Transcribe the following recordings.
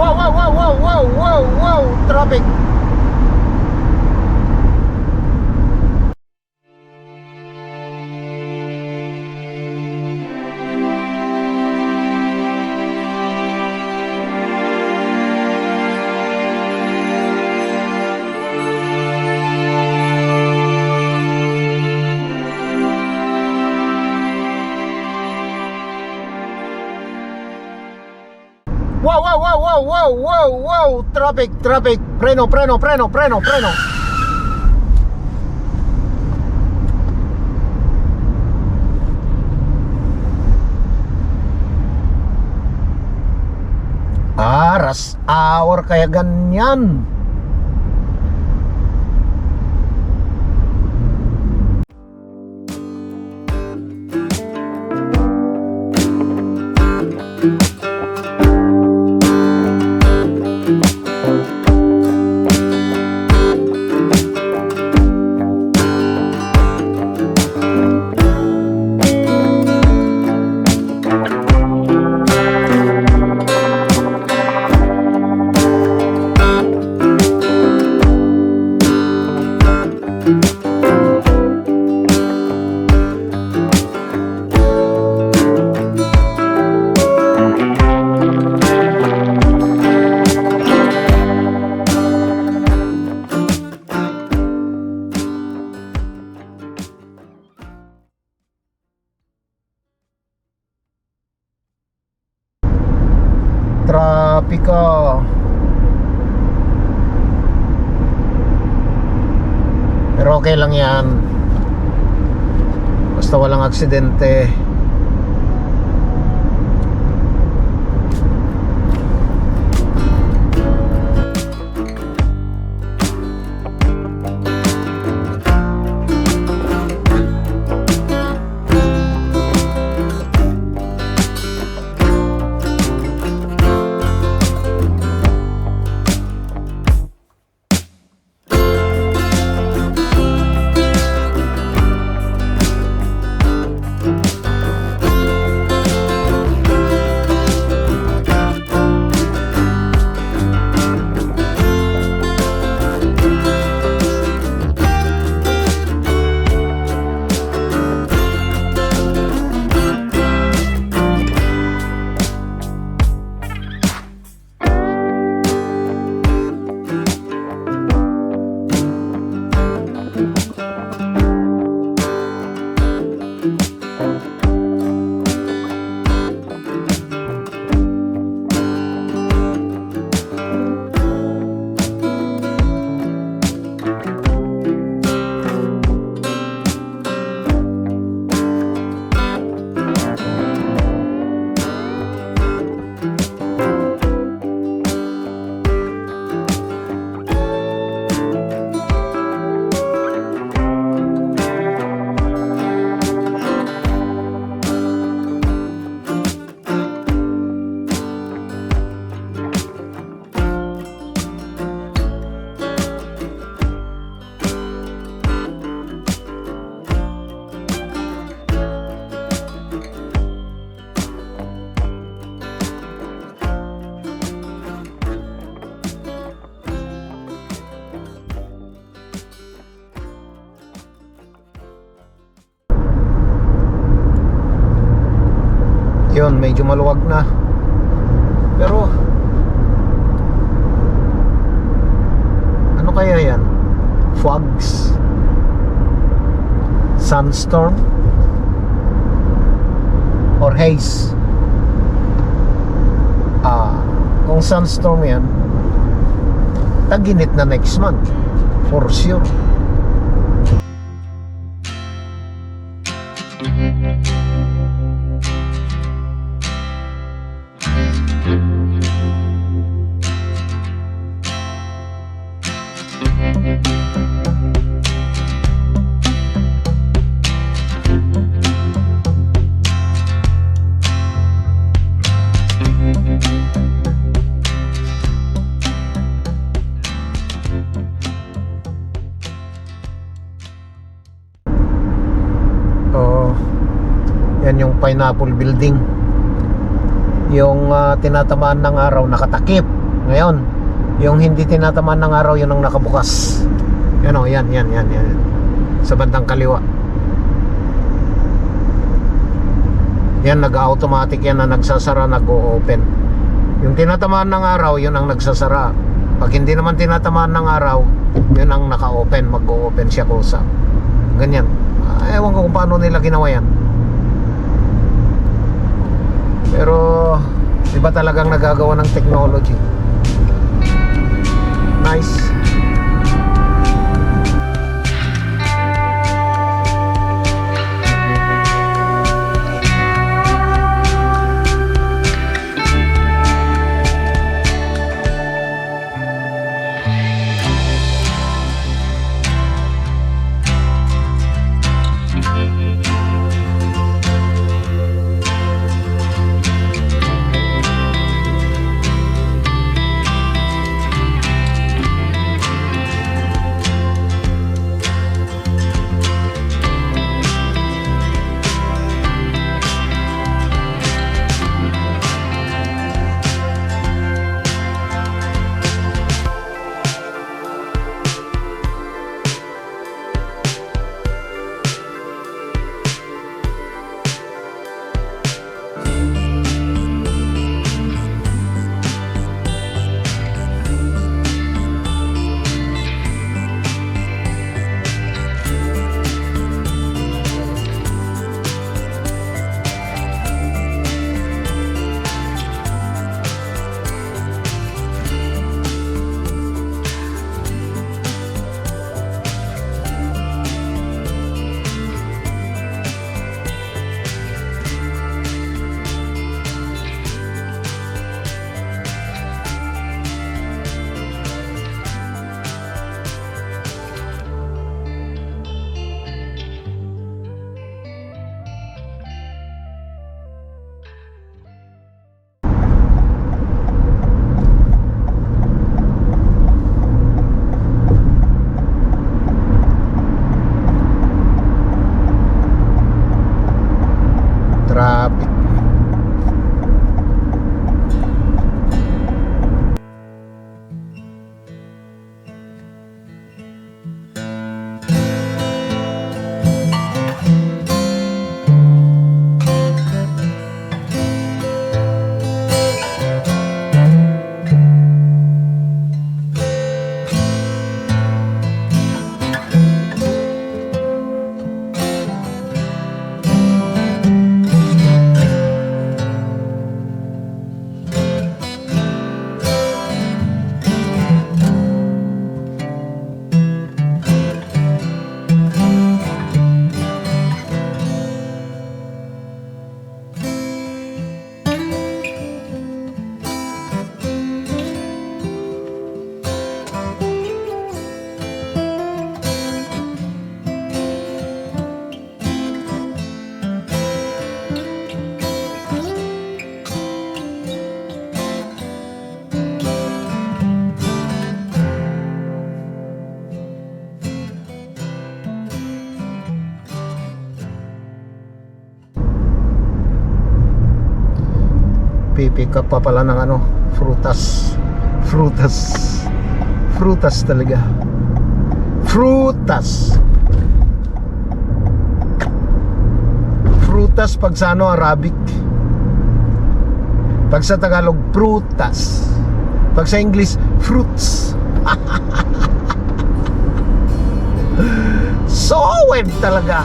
Wow, wow, wow, wow, wow, wow, wow, traffic. Wow, wow, wow, wow, wow, wow, wow, traffic, traffic. Preno, preno, preno, preno, preno. Rush hour kaya ganyan. Trapika. Pero okay lang yan. Basta walang aksidente. Yun, medyo maluwag na. Pero ano kaya yan? Fogs? Sunstorm? Or haze? Kung sunstorm yan, tag-init na next month for sure. Yan yung Pineapple Building. Yung tinatamaan ng araw nakatakip. Ngayon, yung hindi tinatamaan ng araw, yun ang nakabukas. Yan o, yan. Sa bandang kaliwa. Yan, nag-automatic yan na nagsasara, nag-o-open. Yung tinatamaan ng araw, yun ang nagsasara. Pag hindi naman tinatamaan ng araw, yun ang naka-open, mag-o-open siya kusa. Ganyan. Ewan ko kung paano nila ginawa yan. Pero iba talagang nagagawa ng technology. Nice. Traffic. Pipick up pa pala ng ano, frutas talaga, frutas pag sa ano, Arabic. Pag sa Tagalog, prutas. Pag sa English, fruits. So weird talaga.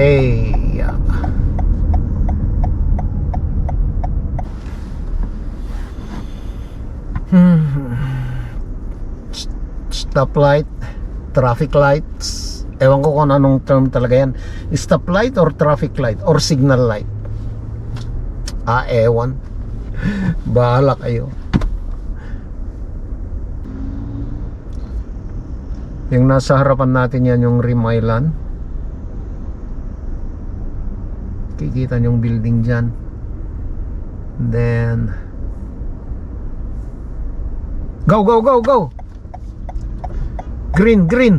Okay. Yeah. Stoplight, traffic lights. Ewan ko kung anong term talaga yan. Stoplight or traffic light or signal light. Ewan. Bahala kayo. Yung nasa harapan natin yan, yung Rim Island. Kikita yung building dyan. Then go, go, go, go. Green, green.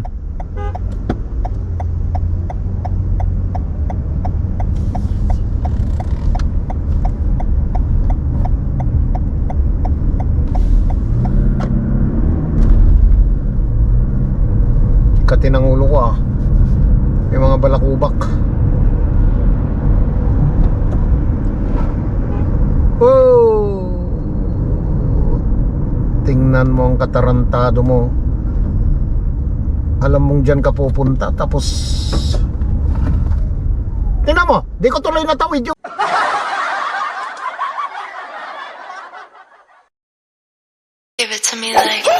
Kati ng ulo ko ah. May mga balakubak. Oh! Tingnan mo ang katarantado mo. Alam mong dyan ka pupunta, tapos tingnan mo, di ko tuloy natawid yung Give it to me like